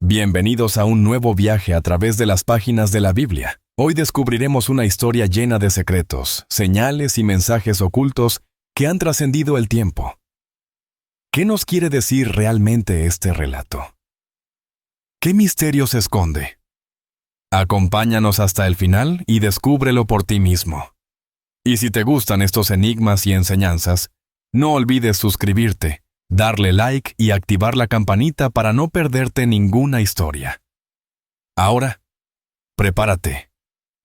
Bienvenidos a un nuevo viaje a través de las páginas de la Biblia. Hoy descubriremos una historia llena de secretos, señales y mensajes ocultos que han trascendido el tiempo. ¿Qué nos quiere decir realmente este relato? ¿Qué misterio se esconde? Acompáñanos hasta el final y descúbrelo por ti mismo. Y si te gustan estos enigmas y enseñanzas, no olvides suscribirte, darle like y activar la campanita para no perderte ninguna historia. Ahora, prepárate,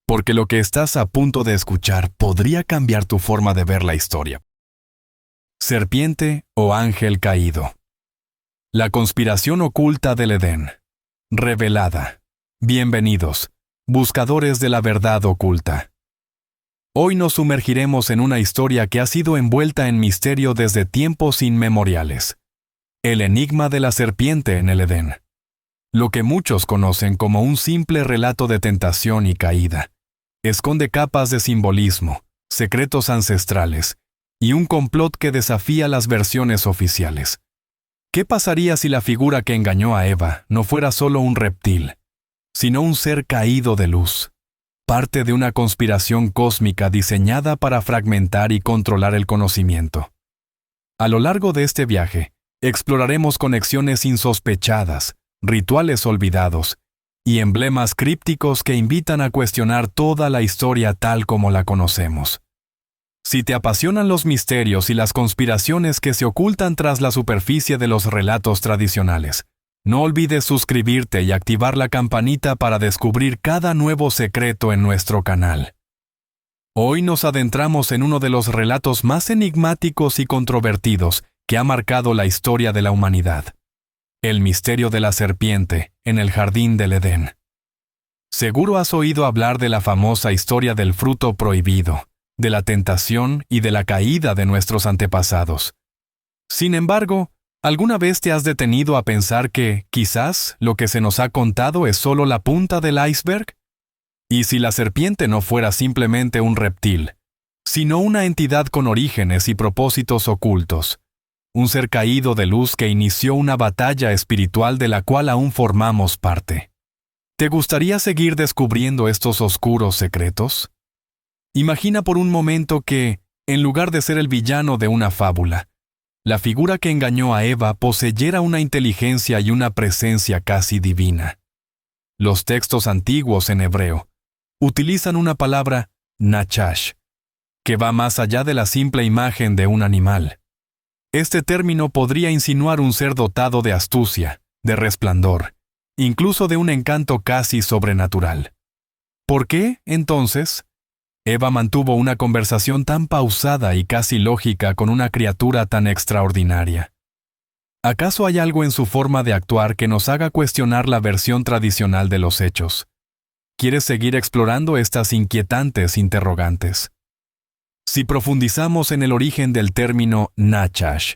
porque lo que estás a punto de escuchar podría cambiar tu forma de ver la historia. Serpiente o ángel caído. La conspiración oculta del Edén. Revelada. Bienvenidos, buscadores de la verdad oculta. Hoy nos sumergiremos en una historia que ha sido envuelta en misterio desde tiempos inmemoriales. El enigma de la serpiente en el Edén. Lo que muchos conocen como un simple relato de tentación y caída, esconde capas de simbolismo, secretos ancestrales y un complot que desafía las versiones oficiales. ¿Qué pasaría si la figura que engañó a Eva no fuera solo un reptil, sino un ser caído de luz? Parte de una conspiración cósmica diseñada para fragmentar y controlar el conocimiento. A lo largo de este viaje, exploraremos conexiones insospechadas, rituales olvidados y emblemas crípticos que invitan a cuestionar toda la historia tal como la conocemos. Si te apasionan los misterios y las conspiraciones que se ocultan tras la superficie de los relatos tradicionales, no olvides suscribirte y activar la campanita para descubrir cada nuevo secreto en nuestro canal. Hoy nos adentramos en uno de los relatos más enigmáticos y controvertidos que ha marcado la historia de la humanidad. El misterio de la serpiente en el jardín del Edén. Seguro has oído hablar de la famosa historia del fruto prohibido, de la tentación y de la caída de nuestros antepasados. Sin embargo, ¿alguna vez te has detenido a pensar que, quizás, lo que se nos ha contado es solo la punta del iceberg? ¿Y si la serpiente no fuera simplemente un reptil, sino una entidad con orígenes y propósitos ocultos? Un ser caído de luz que inició una batalla espiritual de la cual aún formamos parte. ¿Te gustaría seguir descubriendo estos oscuros secretos? Imagina por un momento que, en lugar de ser el villano de una fábula, la figura que engañó a Eva poseyera una inteligencia y una presencia casi divina. Los textos antiguos en hebreo utilizan una palabra, nachash, que va más allá de la simple imagen de un animal. Este término podría insinuar un ser dotado de astucia, de resplandor, incluso de un encanto casi sobrenatural. ¿Por qué, entonces, Eva mantuvo una conversación tan pausada y casi lógica con una criatura tan extraordinaria? ¿Acaso hay algo en su forma de actuar que nos haga cuestionar la versión tradicional de los hechos? ¿Quieres seguir explorando estas inquietantes interrogantes? Si profundizamos en el origen del término nachash,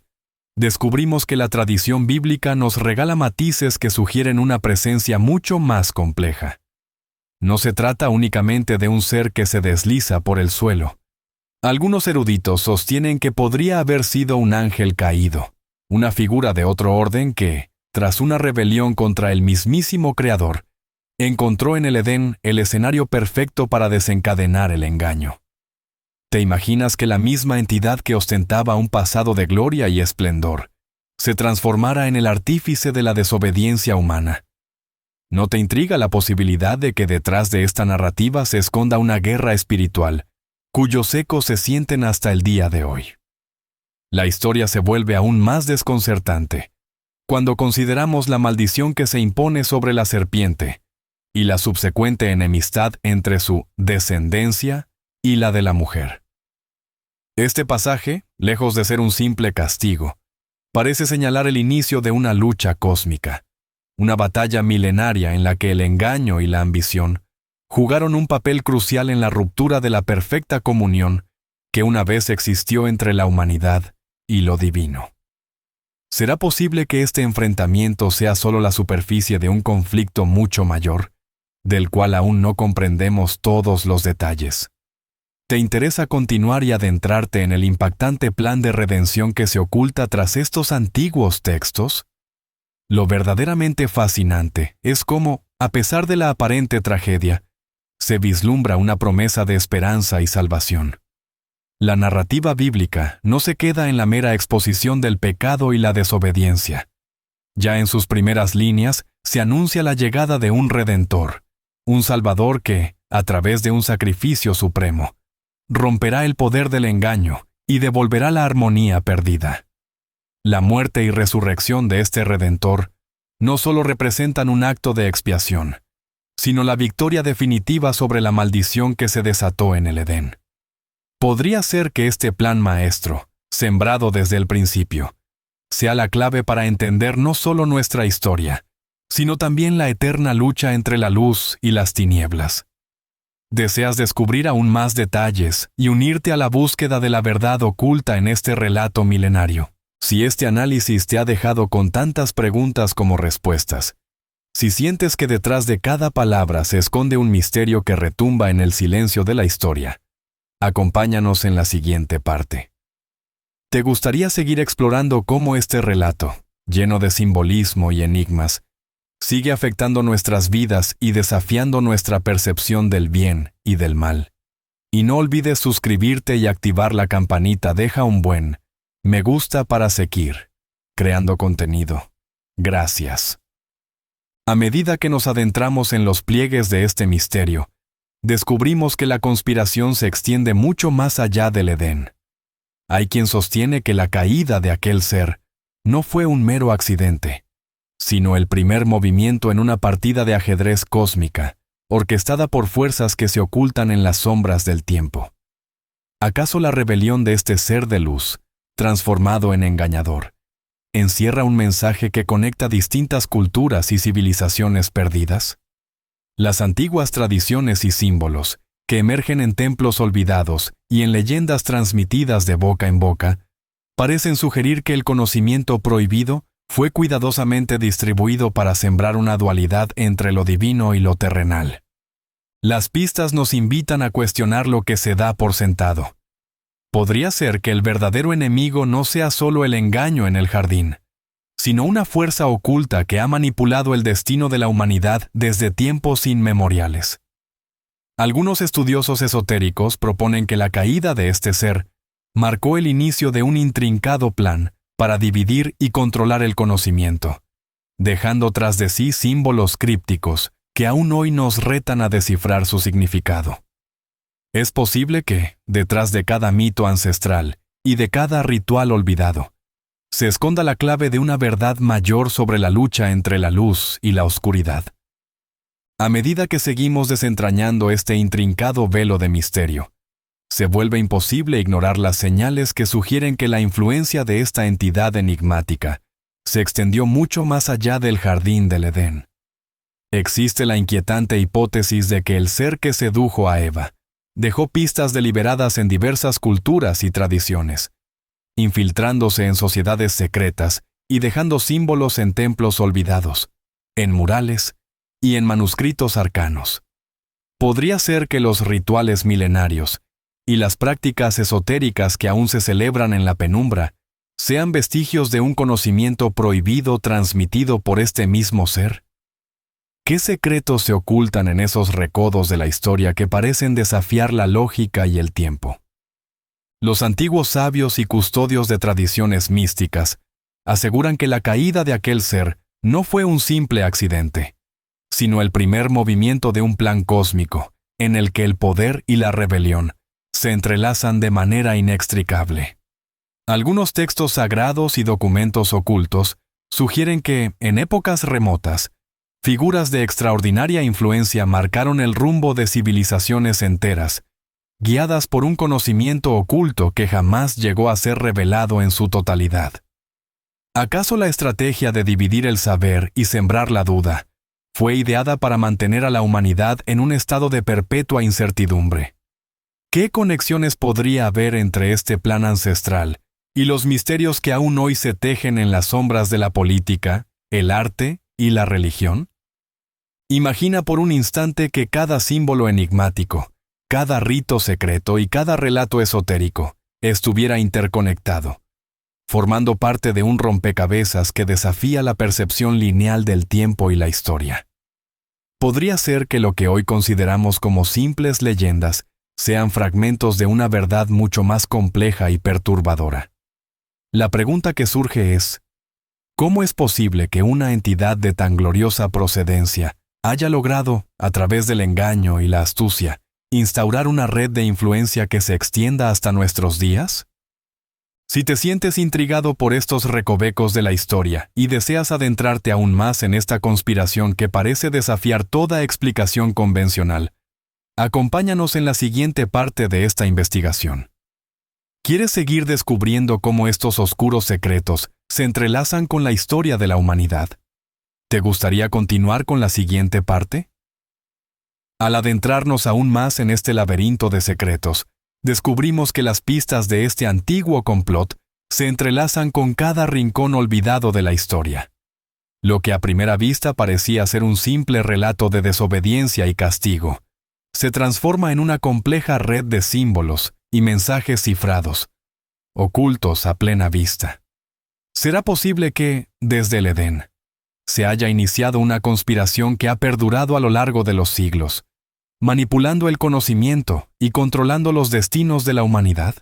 descubrimos que la tradición bíblica nos regala matices que sugieren una presencia mucho más compleja. No se trata únicamente de un ser que se desliza por el suelo. Algunos eruditos sostienen que podría haber sido un ángel caído, una figura de otro orden que, tras una rebelión contra el mismísimo Creador, encontró en el Edén el escenario perfecto para desencadenar el engaño. ¿Te imaginas que la misma entidad que ostentaba un pasado de gloria y esplendor se transformara en el artífice de la desobediencia humana? ¿No te intriga la posibilidad de que detrás de esta narrativa se esconda una guerra espiritual, cuyos ecos se sienten hasta el día de hoy? La historia se vuelve aún más desconcertante cuando consideramos la maldición que se impone sobre la serpiente y la subsecuente enemistad entre su descendencia y la de la mujer. Este pasaje, lejos de ser un simple castigo, parece señalar el inicio de una lucha cósmica. Una batalla milenaria en la que el engaño y la ambición jugaron un papel crucial en la ruptura de la perfecta comunión que una vez existió entre la humanidad y lo divino. ¿Será posible que este enfrentamiento sea solo la superficie de un conflicto mucho mayor, del cual aún no comprendemos todos los detalles? ¿Te interesa continuar y adentrarte en el impactante plan de redención que se oculta tras estos antiguos textos? Lo verdaderamente fascinante es cómo, a pesar de la aparente tragedia, se vislumbra una promesa de esperanza y salvación. La narrativa bíblica no se queda en la mera exposición del pecado y la desobediencia. Ya en sus primeras líneas se anuncia la llegada de un Redentor, un Salvador que, a través de un sacrificio supremo, romperá el poder del engaño y devolverá la armonía perdida. La muerte y resurrección de este Redentor no solo representan un acto de expiación, sino la victoria definitiva sobre la maldición que se desató en el Edén. Podría ser que este plan maestro, sembrado desde el principio, sea la clave para entender no solo nuestra historia, sino también la eterna lucha entre la luz y las tinieblas. ¿Deseas descubrir aún más detalles y unirte a la búsqueda de la verdad oculta en este relato milenario? Si este análisis te ha dejado con tantas preguntas como respuestas, si sientes que detrás de cada palabra se esconde un misterio que retumba en el silencio de la historia, acompáñanos en la siguiente parte. ¿Te gustaría seguir explorando cómo este relato, lleno de simbolismo y enigmas, sigue afectando nuestras vidas y desafiando nuestra percepción del bien y del mal? Y no olvides suscribirte y activar la campanita. Deja un buen me gusta para seguir creando contenido. Gracias. A medida que nos adentramos en los pliegues de este misterio, descubrimos que la conspiración se extiende mucho más allá del Edén. Hay quien sostiene que la caída de aquel ser no fue un mero accidente, sino el primer movimiento en una partida de ajedrez cósmica, orquestada por fuerzas que se ocultan en las sombras del tiempo. ¿Acaso la rebelión de este ser de luz, transformado en engañador, encierra un mensaje que conecta distintas culturas y civilizaciones perdidas? Las antiguas tradiciones y símbolos, que emergen en templos olvidados y en leyendas transmitidas de boca en boca, parecen sugerir que el conocimiento prohibido fue cuidadosamente distribuido para sembrar una dualidad entre lo divino y lo terrenal. Las pistas nos invitan a cuestionar lo que se da por sentado. Podría ser que el verdadero enemigo no sea solo el engaño en el jardín, sino una fuerza oculta que ha manipulado el destino de la humanidad desde tiempos inmemoriales. Algunos estudiosos esotéricos proponen que la caída de este ser marcó el inicio de un intrincado plan para dividir y controlar el conocimiento, dejando tras de sí símbolos crípticos que aún hoy nos retan a descifrar su significado. Es posible que, detrás de cada mito ancestral y de cada ritual olvidado, se esconda la clave de una verdad mayor sobre la lucha entre la luz y la oscuridad. A medida que seguimos desentrañando este intrincado velo de misterio, se vuelve imposible ignorar las señales que sugieren que la influencia de esta entidad enigmática se extendió mucho más allá del jardín del Edén. Existe la inquietante hipótesis de que el ser que sedujo a Eva dejó pistas deliberadas en diversas culturas y tradiciones, infiltrándose en sociedades secretas y dejando símbolos en templos olvidados, en murales y en manuscritos arcanos. Podría ser que los rituales milenarios y las prácticas esotéricas que aún se celebran en la penumbra sean vestigios de un conocimiento prohibido transmitido por este mismo ser. ¿Qué secretos se ocultan en esos recodos de la historia que parecen desafiar la lógica y el tiempo? Los antiguos sabios y custodios de tradiciones místicas aseguran que la caída de aquel ser no fue un simple accidente, sino el primer movimiento de un plan cósmico en el que el poder y la rebelión se entrelazan de manera inextricable. Algunos textos sagrados y documentos ocultos sugieren que, en épocas remotas, figuras de extraordinaria influencia marcaron el rumbo de civilizaciones enteras, guiadas por un conocimiento oculto que jamás llegó a ser revelado en su totalidad. ¿Acaso la estrategia de dividir el saber y sembrar la duda fue ideada para mantener a la humanidad en un estado de perpetua incertidumbre? ¿Qué conexiones podría haber entre este plan ancestral y los misterios que aún hoy se tejen en las sombras de la política, el arte y la religión? Imagina por un instante que cada símbolo enigmático, cada rito secreto y cada relato esotérico estuviera interconectado, formando parte de un rompecabezas que desafía la percepción lineal del tiempo y la historia. Podría ser que lo que hoy consideramos como simples leyendas sean fragmentos de una verdad mucho más compleja y perturbadora. La pregunta que surge es, ¿cómo es posible que una entidad de tan gloriosa procedencia haya logrado, a través del engaño y la astucia, instaurar una red de influencia que se extienda hasta nuestros días? Si te sientes intrigado por estos recovecos de la historia y deseas adentrarte aún más en esta conspiración que parece desafiar toda explicación convencional, acompáñanos en la siguiente parte de esta investigación. ¿Quieres seguir descubriendo cómo estos oscuros secretos se entrelazan con la historia de la humanidad? ¿Te gustaría continuar con la siguiente parte? Al adentrarnos aún más en este laberinto de secretos, descubrimos que las pistas de este antiguo complot se entrelazan con cada rincón olvidado de la historia. Lo que a primera vista parecía ser un simple relato de desobediencia y castigo, se transforma en una compleja red de símbolos y mensajes cifrados, ocultos a plena vista. ¿Será posible que, desde el Edén, se haya iniciado una conspiración que ha perdurado a lo largo de los siglos, manipulando el conocimiento y controlando los destinos de la humanidad?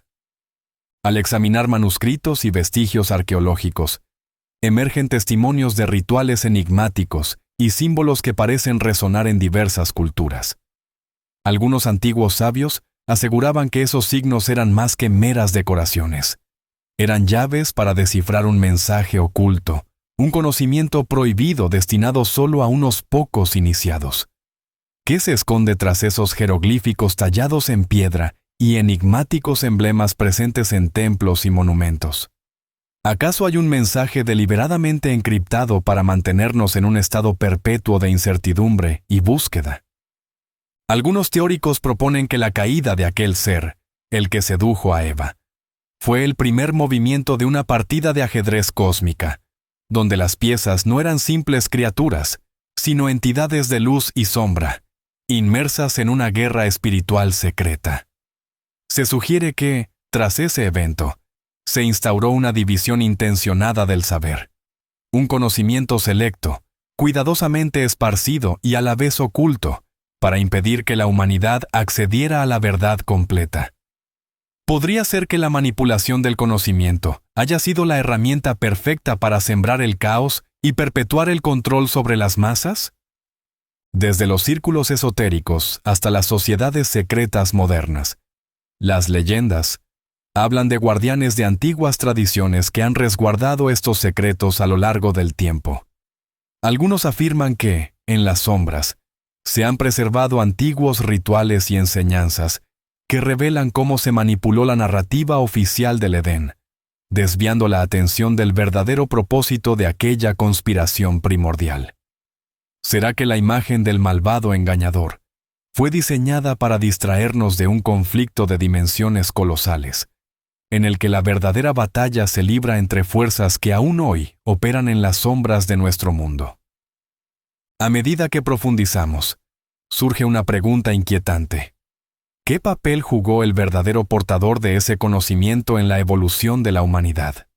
Al examinar manuscritos y vestigios arqueológicos, emergen testimonios de rituales enigmáticos y símbolos que parecen resonar en diversas culturas. Algunos antiguos sabios aseguraban que esos signos eran más que meras decoraciones. Eran llaves para descifrar un mensaje oculto, un conocimiento prohibido destinado solo a unos pocos iniciados. ¿Qué se esconde tras esos jeroglíficos tallados en piedra y enigmáticos emblemas presentes en templos y monumentos? ¿Acaso hay un mensaje deliberadamente encriptado para mantenernos en un estado perpetuo de incertidumbre y búsqueda? Algunos teóricos proponen que la caída de aquel ser, el que sedujo a Eva, fue el primer movimiento de una partida de ajedrez cósmica, donde las piezas no eran simples criaturas, sino entidades de luz y sombra, inmersas en una guerra espiritual secreta. Se sugiere que, tras ese evento, se instauró una división intencionada del saber, un conocimiento selecto, cuidadosamente esparcido y a la vez oculto, para impedir que la humanidad accediera a la verdad completa. ¿Podría ser que la manipulación del conocimiento haya sido la herramienta perfecta para sembrar el caos y perpetuar el control sobre las masas? Desde los círculos esotéricos hasta las sociedades secretas modernas, las leyendas hablan de guardianes de antiguas tradiciones que han resguardado estos secretos a lo largo del tiempo. Algunos afirman que, en las sombras, se han preservado antiguos rituales y enseñanzas que revelan cómo se manipuló la narrativa oficial del Edén, desviando la atención del verdadero propósito de aquella conspiración primordial. ¿Será que la imagen del malvado engañador fue diseñada para distraernos de un conflicto de dimensiones colosales, en el que la verdadera batalla se libra entre fuerzas que aún hoy operan en las sombras de nuestro mundo? A medida que profundizamos, surge una pregunta inquietante. ¿Qué papel jugó el verdadero portador de ese conocimiento en la evolución de la humanidad?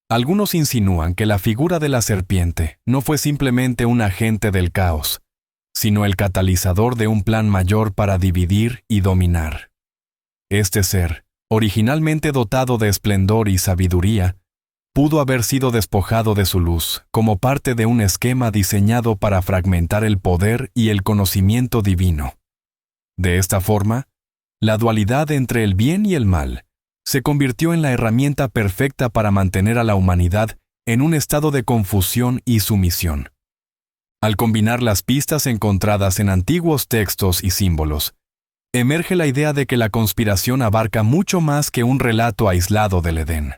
Algunos insinúan que la figura de la serpiente no fue simplemente un agente del caos, sino el catalizador de un plan mayor para dividir y dominar. Este ser, originalmente dotado de esplendor y sabiduría, pudo haber sido despojado de su luz como parte de un esquema diseñado para fragmentar el poder y el conocimiento divino. De esta forma, la dualidad entre el bien y el mal se convirtió en la herramienta perfecta para mantener a la humanidad en un estado de confusión y sumisión. Al combinar las pistas encontradas en antiguos textos y símbolos, emerge la idea de que la conspiración abarca mucho más que un relato aislado del Edén.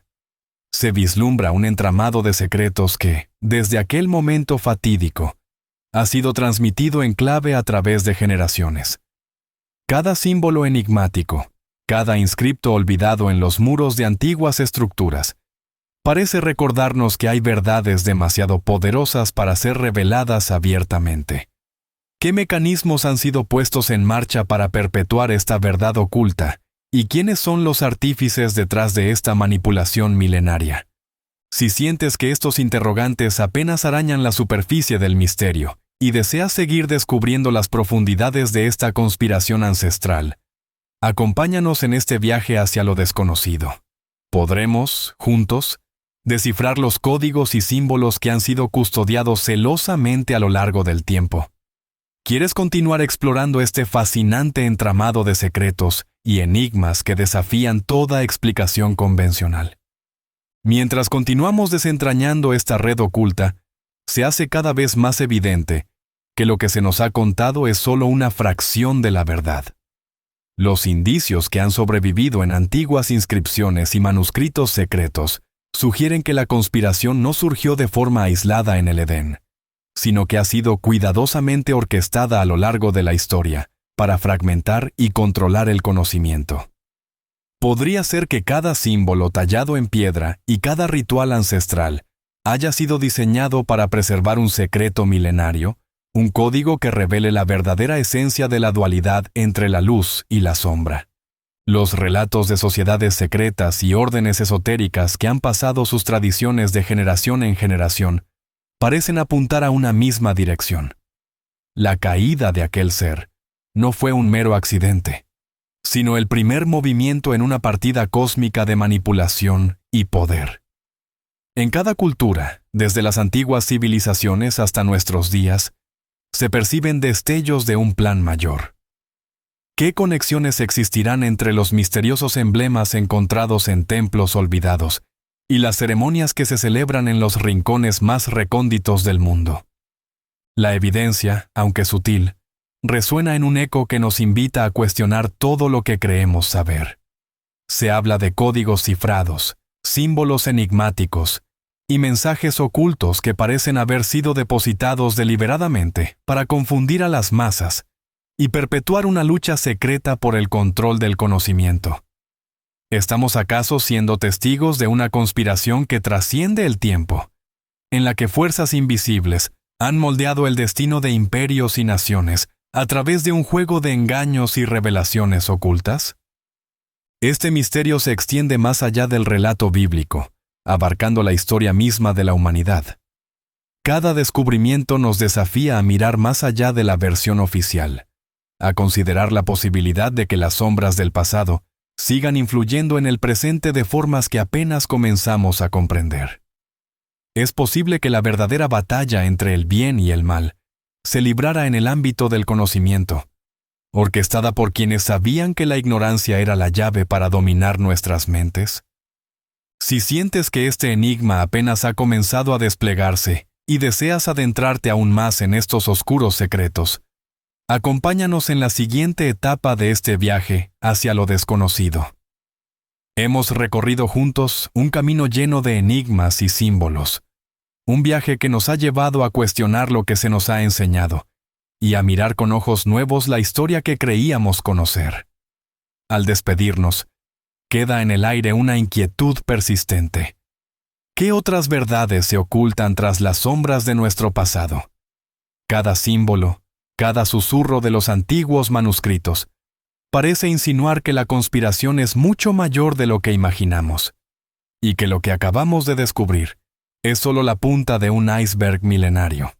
Se vislumbra un entramado de secretos que, desde aquel momento fatídico, ha sido transmitido en clave a través de generaciones. Cada símbolo enigmático, cada inscripto olvidado en los muros de antiguas estructuras, parece recordarnos que hay verdades demasiado poderosas para ser reveladas abiertamente. ¿Qué mecanismos han sido puestos en marcha para perpetuar esta verdad oculta ¿Y quiénes son los artífices detrás de esta manipulación milenaria? Si sientes que estos interrogantes apenas arañan la superficie del misterio y deseas seguir descubriendo las profundidades de esta conspiración ancestral, acompáñanos en este viaje hacia lo desconocido. Podremos, juntos, descifrar los códigos y símbolos que han sido custodiados celosamente a lo largo del tiempo. ¿Quieres continuar explorando este fascinante entramado de secretos y enigmas que desafían toda explicación convencional? Mientras continuamos desentrañando esta red oculta, se hace cada vez más evidente que lo que se nos ha contado es solo una fracción de la verdad. Los indicios que han sobrevivido en antiguas inscripciones y manuscritos secretos sugieren que la conspiración no surgió de forma aislada en el Edén, sino que ha sido cuidadosamente orquestada a lo largo de la historia para fragmentar y controlar el conocimiento. Podría ser que cada símbolo tallado en piedra y cada ritual ancestral haya sido diseñado para preservar un secreto milenario, un código que revele la verdadera esencia de la dualidad entre la luz y la sombra. Los relatos de sociedades secretas y órdenes esotéricas que han pasado sus tradiciones de generación en generación parecen apuntar a una misma dirección. La caída de aquel ser no fue un mero accidente, sino el primer movimiento en una partida cósmica de manipulación y poder. En cada cultura, desde las antiguas civilizaciones hasta nuestros días, se perciben destellos de un plan mayor. ¿Qué conexiones existirán entre los misteriosos emblemas encontrados en templos olvidados y las ceremonias que se celebran en los rincones más recónditos del mundo? La evidencia, aunque sutil, resuena en un eco que nos invita a cuestionar todo lo que creemos saber. Se habla de códigos cifrados, símbolos enigmáticos y mensajes ocultos que parecen haber sido depositados deliberadamente para confundir a las masas y perpetuar una lucha secreta por el control del conocimiento. ¿Estamos acaso siendo testigos de una conspiración que trasciende el tiempo, en la que fuerzas invisibles han moldeado el destino de imperios y naciones a través de un juego de engaños y revelaciones ocultas? Este misterio se extiende más allá del relato bíblico, abarcando la historia misma de la humanidad. Cada descubrimiento nos desafía a mirar más allá de la versión oficial, a considerar la posibilidad de que las sombras del pasado sigan influyendo en el presente de formas que apenas comenzamos a comprender. Es posible que la verdadera batalla entre el bien y el mal se librara en el ámbito del conocimiento, orquestada por quienes sabían que la ignorancia era la llave para dominar nuestras mentes. Si sientes que este enigma apenas ha comenzado a desplegarse y deseas adentrarte aún más en estos oscuros secretos, acompáñanos en la siguiente etapa de este viaje hacia lo desconocido. Hemos recorrido juntos un camino lleno de enigmas y símbolos, un viaje que nos ha llevado a cuestionar lo que se nos ha enseñado y a mirar con ojos nuevos la historia que creíamos conocer. Al despedirnos, queda en el aire una inquietud persistente. ¿Qué otras verdades se ocultan tras las sombras de nuestro pasado? Cada símbolo, cada susurro de los antiguos manuscritos, parece insinuar que la conspiración es mucho mayor de lo que imaginamos, y que lo que acabamos de descubrir es solo la punta de un iceberg milenario.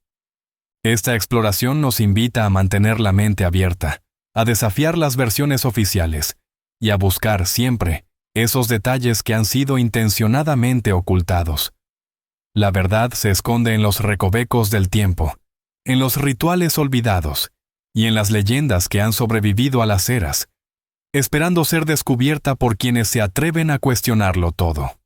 Esta exploración nos invita a mantener la mente abierta, a desafiar las versiones oficiales y a buscar siempre esos detalles que han sido intencionadamente ocultados. La verdad se esconde en los recovecos del tiempo, en los rituales olvidados y en las leyendas que han sobrevivido a las eras, esperando ser descubierta por quienes se atreven a cuestionarlo todo.